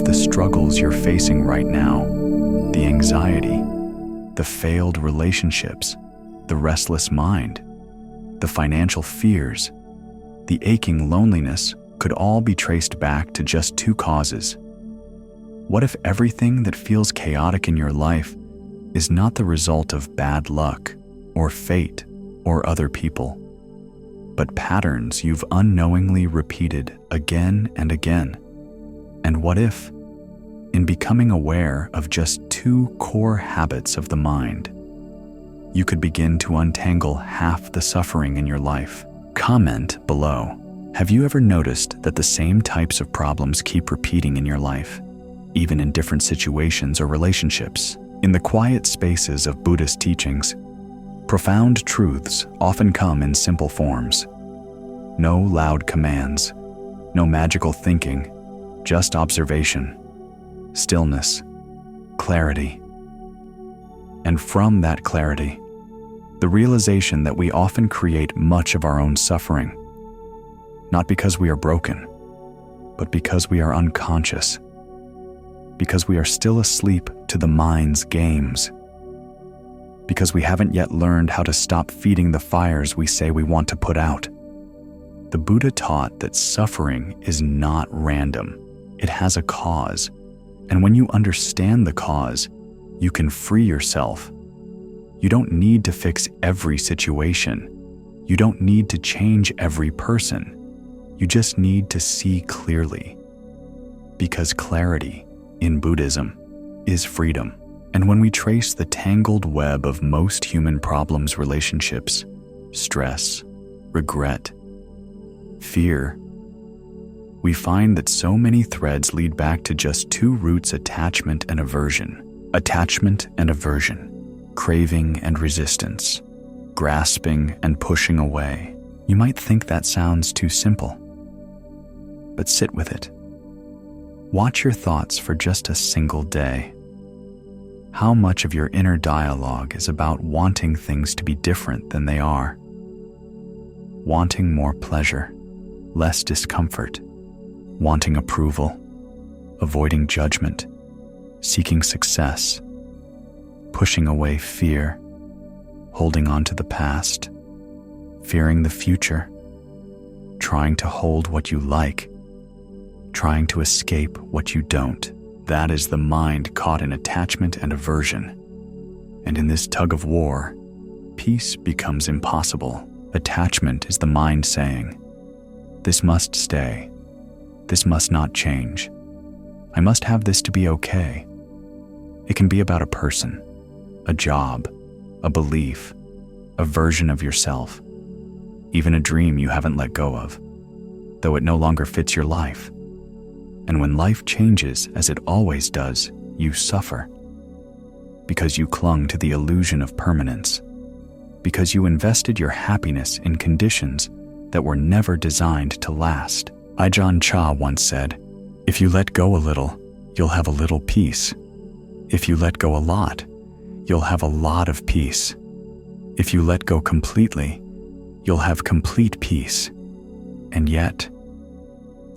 the struggles you're facing right now, the anxiety, the failed relationships, the restless mind, the financial fears, the aching loneliness could all be traced back to just two causes. What if everything that feels chaotic in your life is not the result of bad luck or fate or other people, but patterns you've unknowingly repeated again and again? And what if, in becoming aware of just two core habits of the mind, you could begin to untangle half the suffering in your life? Comment below. Have you ever noticed that the same types of problems keep repeating in your life, even in different situations or relationships? In the quiet spaces of Buddhist teachings, profound truths often come in simple forms. No loud commands, no magical thinking, just observation, stillness, clarity. And from that clarity, the realization that we often create much of our own suffering, not because we are broken, but because we are unconscious, because we are still asleep to the mind's games, because we haven't yet learned how to stop feeding the fires we say we want to put out. The Buddha taught that suffering is not random. It has a cause, and when you understand the cause, you can free yourself. You don't need to fix every situation. You don't need to change every person. You just need to see clearly. Because clarity, in Buddhism, is freedom. And when we trace the tangled web of most human problems, relationships, stress, regret, fear, we find that so many threads lead back to just two roots: attachment and aversion. Attachment and aversion, craving and resistance, grasping and pushing away. You might think that sounds too simple, but sit with it. Watch your thoughts for just a single day. How much of your inner dialogue is about wanting things to be different than they are? Wanting more pleasure, less discomfort, wanting approval, avoiding judgment, seeking success, pushing away fear, holding on to the past, fearing the future, trying to hold what you like, trying to escape what you don't. That is the mind caught in attachment and aversion. And in this tug of war, peace becomes impossible. Attachment is the mind saying, "This must stay. This must not change. I must have this to be okay." It can be about a person, a job, a belief, a version of yourself, even a dream you haven't let go of, though it no longer fits your life. And when life changes, as it always does, you suffer. Because you clung to the illusion of permanence. Because you invested your happiness in conditions that were never designed to last. Ajahn Chah once said, "If you let go a little, you'll have a little peace. If you let go a lot, you'll have a lot of peace. If you let go completely, you'll have complete peace." And yet,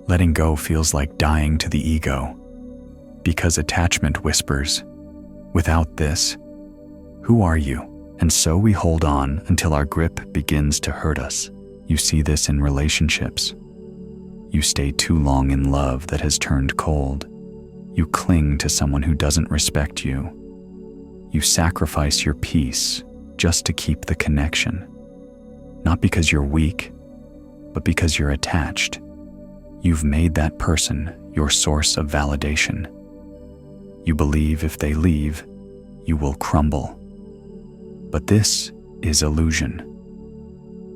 letting go feels like dying to the ego, because attachment whispers, "Without this, who are you?" And so we hold on until our grip begins to hurt us. You see this in relationships. You stay too long in love that has turned cold. You cling to someone who doesn't respect you. You sacrifice your peace just to keep the connection. Not because you're weak, but because you're attached. You've made that person your source of validation. You believe if they leave, you will crumble. But this is illusion,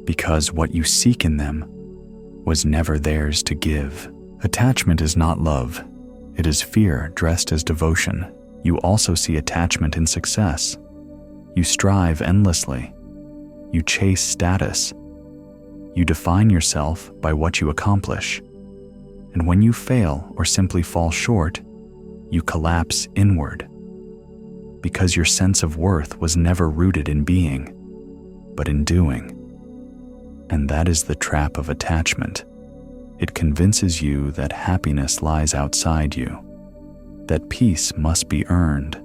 because what you seek in them was never theirs to give. Attachment is not love. It is fear dressed as devotion. You also see attachment in success. You strive endlessly. You chase status. You define yourself by what you accomplish. And when you fail or simply fall short, you collapse inward. Because your sense of worth was never rooted in being, but in doing. And that is the trap of attachment. It convinces you that happiness lies outside you, that peace must be earned,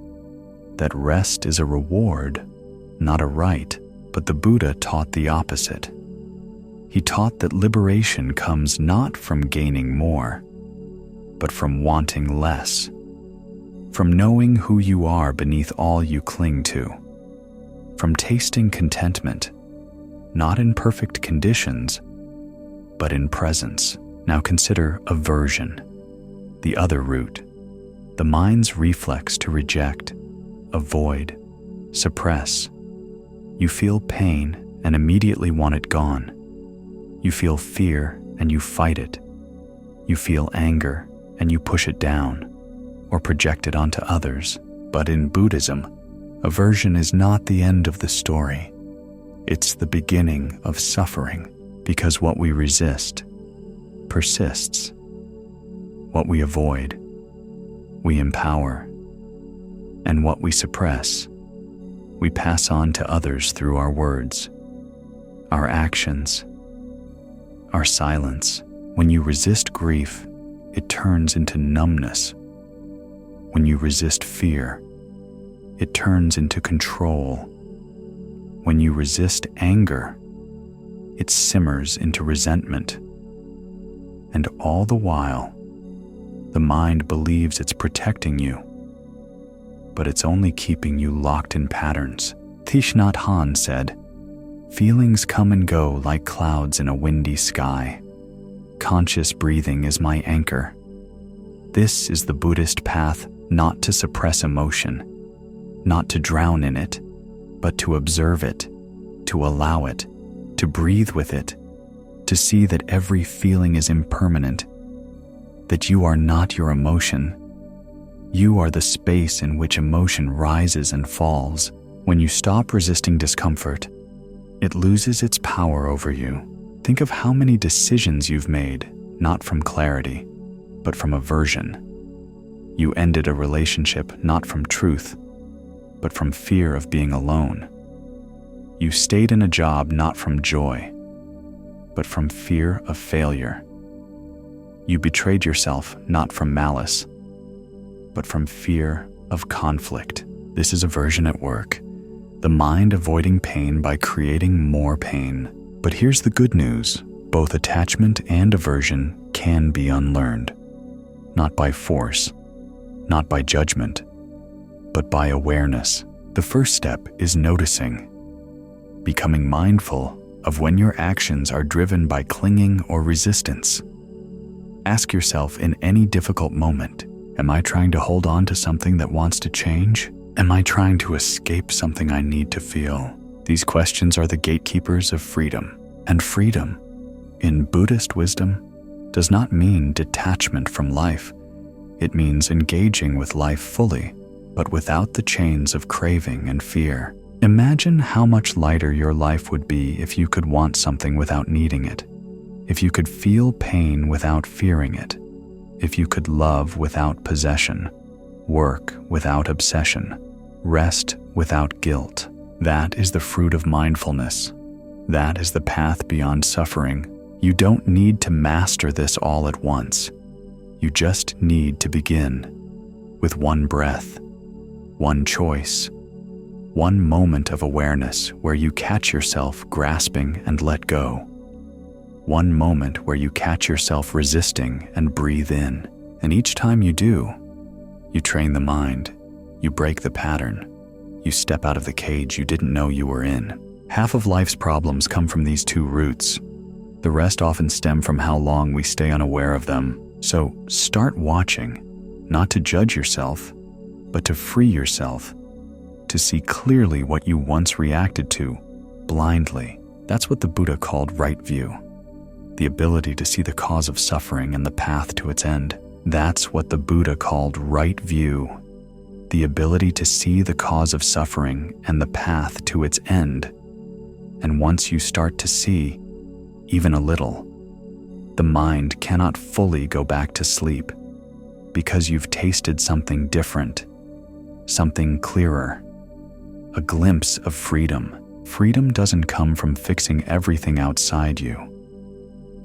that rest is a reward, not a right. But the Buddha taught the opposite. He taught that liberation comes not from gaining more, but from wanting less, from knowing who you are beneath all you cling to, from tasting contentment, not in perfect conditions, but in presence. Now consider aversion, the other root, the mind's reflex to reject, avoid, suppress. You feel pain and immediately want it gone. You feel fear and you fight it. You feel anger and you push it down or project it onto others. But in Buddhism, aversion is not the end of the story. It's the beginning of suffering, because what we resist persists. What we avoid, we empower. And what we suppress, we pass on to others through our words, our actions, our silence. When you resist grief, it turns into numbness. When you resist fear, it turns into control. When you resist anger, it simmers into resentment. And all the while, the mind believes it's protecting you, but it's only keeping you locked in patterns. Thich Nhat Hanh said, "Feelings come and go like clouds in a windy sky. Conscious breathing is my anchor." This is the Buddhist path, not to suppress emotion, not to drown in it, but to observe it, to allow it, to breathe with it, to see that every feeling is impermanent, that you are not your emotion. You are the space in which emotion rises and falls. When you stop resisting discomfort, it loses its power over you. Think of how many decisions you've made, not from clarity, but from aversion. You ended a relationship not from truth, but from fear of being alone. You stayed in a job not from joy, but from fear of failure. You betrayed yourself not from malice, but from fear of conflict. This is aversion at work, the mind avoiding pain by creating more pain. But here's the good news: both attachment and aversion can be unlearned, not by force, not by judgment, but by awareness. The first step is noticing, becoming mindful of when your actions are driven by clinging or resistance. Ask yourself in any difficult moment, am I trying to hold on to something that wants to change? Am I trying to escape something I need to feel? These questions are the gatekeepers of freedom. And freedom, in Buddhist wisdom, does not mean detachment from life. It means engaging with life fully, but without the chains of craving and fear. Imagine how much lighter your life would be if you could want something without needing it, if you could feel pain without fearing it, if you could love without possession, work without obsession, rest without guilt. That is the fruit of mindfulness. That is the path beyond suffering. You don't need to master this all at once. You just need to begin with one breath, one choice, one moment of awareness where you catch yourself grasping and let go. One moment where you catch yourself resisting and breathe in. And each time you do, you train the mind, you break the pattern, you step out of the cage you didn't know you were in. Half of life's problems come from these two roots. The rest often stem from how long we stay unaware of them. So start watching, not to judge yourself, but to free yourself, to see clearly what you once reacted to, blindly. That's what the Buddha called right view, the ability to see the cause of suffering and the path to its end. That's what the Buddha called right view, the ability to see the cause of suffering and the path to its end. And once you start to see, even a little, the mind cannot fully go back to sleep because you've tasted something different, something clearer, a glimpse of freedom. Freedom doesn't come from fixing everything outside you.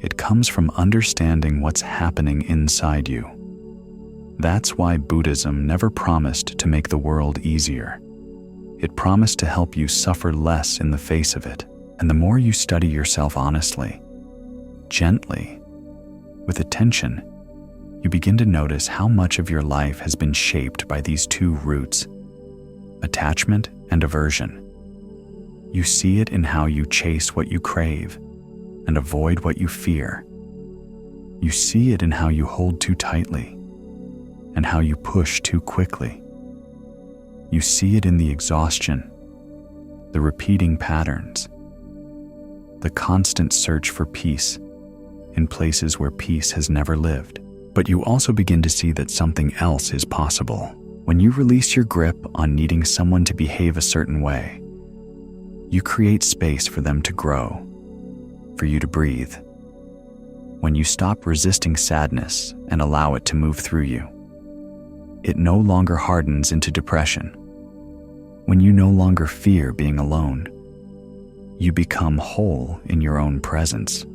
It comes from understanding what's happening inside you. That's why Buddhism never promised to make the world easier. It promised to help you suffer less in the face of it. And the more you study yourself honestly, gently, with attention, you begin to notice how much of your life has been shaped by these two roots, attachment and aversion. You see it in how you chase what you crave and avoid what you fear. You see it in how you hold too tightly and how you push too quickly. You see it in the exhaustion, the repeating patterns, the constant search for peace in places where peace has never lived. But you also begin to see that something else is possible. When you release your grip on needing someone to behave a certain way, you create space for them to grow, for you to breathe. When you stop resisting sadness and allow it to move through you, it no longer hardens into depression. When you no longer fear being alone, you become whole in your own presence.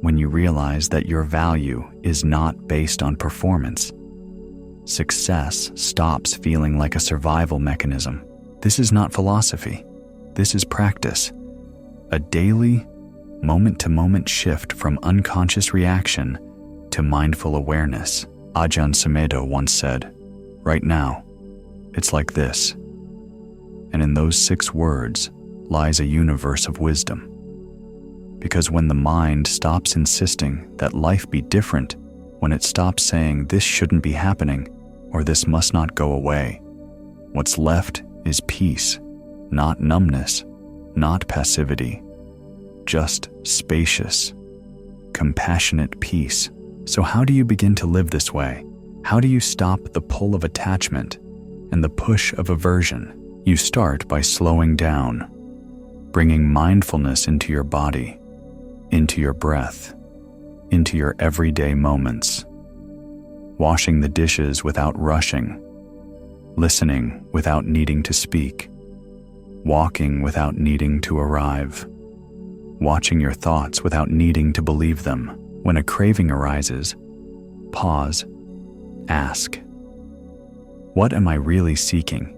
When you realize that your value is not based on performance, success stops feeling like a survival mechanism. This is not philosophy. This is practice. A daily, moment-to-moment shift from unconscious reaction to mindful awareness. Ajahn Sumedho once said, "Right now, it's like this." And in those 6 words lies a universe of wisdom. Because when the mind stops insisting that life be different, when it stops saying this shouldn't be happening or this must not go away, what's left is peace, not numbness, not passivity, just spacious, compassionate peace. So how do you begin to live this way? How do you stop the pull of attachment and the push of aversion? You start by slowing down, bringing mindfulness into your body, into your breath, into your everyday moments, washing the dishes without rushing, listening without needing to speak, walking without needing to arrive, watching your thoughts without needing to believe them. When a craving arises, pause, ask, what am I really seeking?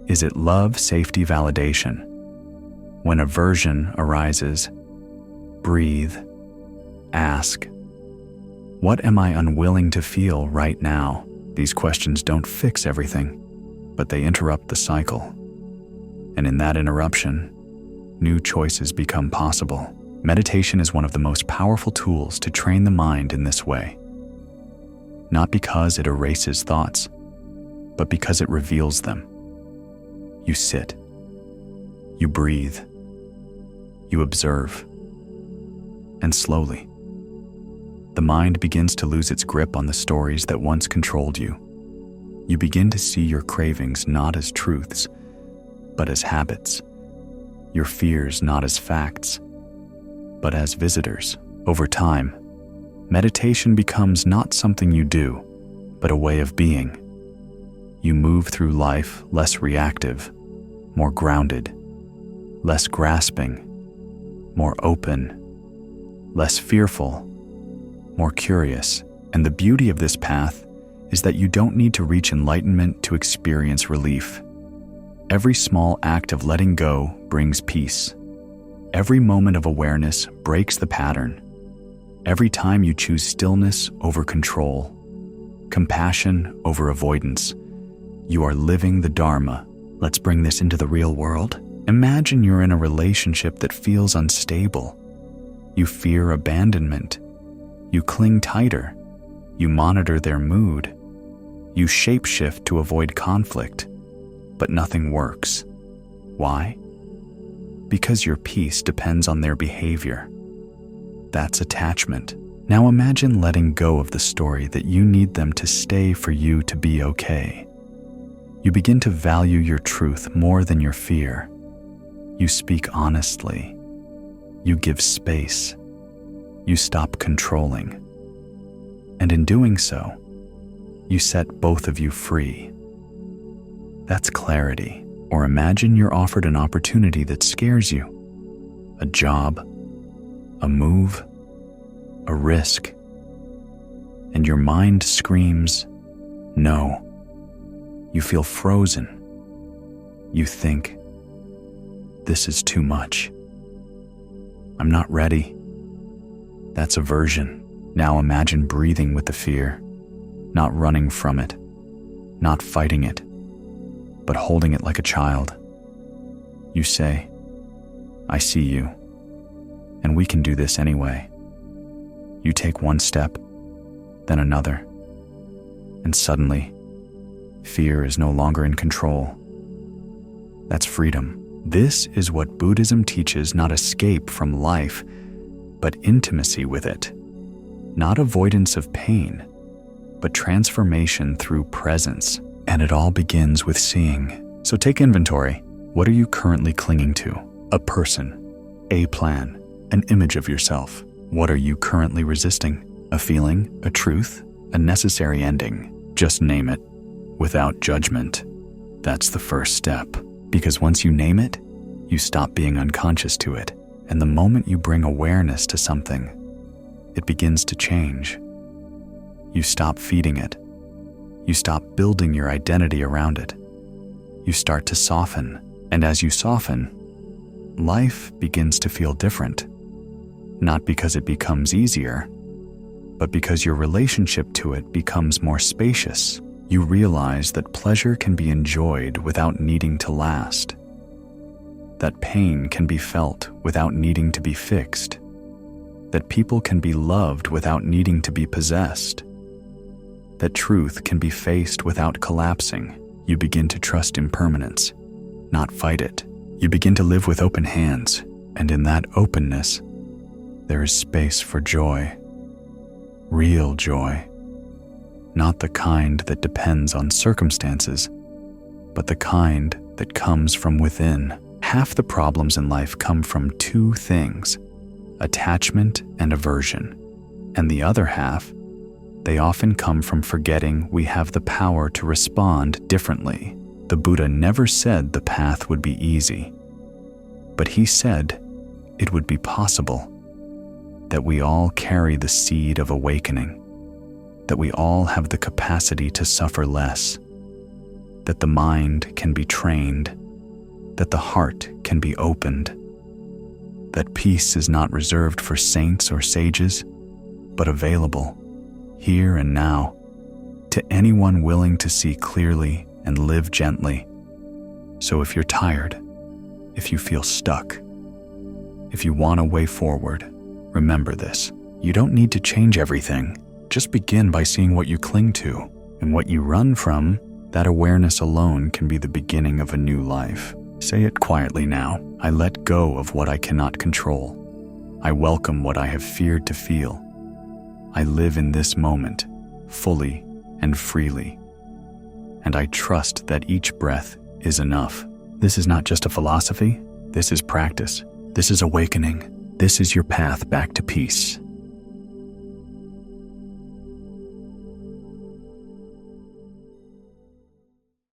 Is it love, safety, validation? When aversion arises, breathe, ask, what am I unwilling to feel right now? These questions don't fix everything, but they interrupt the cycle. And in that interruption, new choices become possible. Meditation is one of the most powerful tools to train the mind in this way. Not because it erases thoughts, but because it reveals them. You sit, you breathe, you observe, and slowly, the mind begins to lose its grip on the stories that once controlled you. You begin to see your cravings not as truths, but as habits, your fears not as facts, but as visitors. Over time, meditation becomes not something you do, but a way of being. You move through life less reactive, more grounded, less grasping, more open, less fearful, more curious. And the beauty of this path is that you don't need to reach enlightenment to experience relief. Every small act of letting go brings peace. Every moment of awareness breaks the pattern. Every time you choose stillness over control, compassion over avoidance, you are living the Dharma. Let's bring this into the real world. Imagine you're in a relationship that feels unstable. You fear abandonment. You cling tighter. You monitor their mood. You shapeshift to avoid conflict, but nothing works. Why? Because your peace depends on their behavior. That's attachment. Now imagine letting go of the story that you need them to stay for you to be okay. You begin to value your truth more than your fear. You speak honestly. You give space. You stop controlling. And in doing so, you set both of you free. That's clarity. Or imagine you're offered an opportunity that scares you. A job, a move, a risk. and your mind screams, no. You feel frozen. You think, this is too much. I'm not ready. That's aversion. Now imagine breathing with the fear, not running from it, not fighting it, but holding it like a child. You say, I see you, and we can do this anyway. You take one step, then another, and suddenly, fear is no longer in control. That's freedom. This is what Buddhism teaches: not escape from life, but intimacy with it. Not avoidance of pain, but transformation through presence. And it all begins with seeing. So take inventory. What are you currently clinging to? A person, a plan, an image of yourself. What are you currently resisting? A feeling, a truth, a necessary ending. Just name it, without judgment. That's the first step. Because once you name it, you stop being unconscious to it. And the moment you bring awareness to something, it begins to change. You stop feeding it. You stop building your identity around it. You start to soften. And as you soften, life begins to feel different. Not because it becomes easier, but because your relationship to it becomes more spacious. You realize that pleasure can be enjoyed without needing to last. That pain can be felt without needing to be fixed. That people can be loved without needing to be possessed. That truth can be faced without collapsing. You begin to trust impermanence, not fight it. You begin to live with open hands, and in that openness, there is space for joy. Real joy. Not the kind that depends on circumstances, but the kind that comes from within. Half the problems in life come from two things: attachment and aversion. And the other half, they often come from forgetting we have the power to respond differently. The Buddha never said the path would be easy, but he said it would be possible, that we all carry the seed of awakening, that we all have the capacity to suffer less, that the mind can be trained, that the heart can be opened, that peace is not reserved for saints or sages, but available, here and now, to anyone willing to see clearly and live gently. So if you're tired, if you feel stuck, if you want a way forward, remember this: you don't need to change everything. Just begin by seeing what you cling to, and what you run from. That awareness alone can be the beginning of a new life. Say it quietly now: I let go of what I cannot control. I welcome what I have feared to feel. I live in this moment, fully and freely. And I trust that each breath is enough. This is not just a philosophy. This is practice. This is awakening. This is your path back to peace.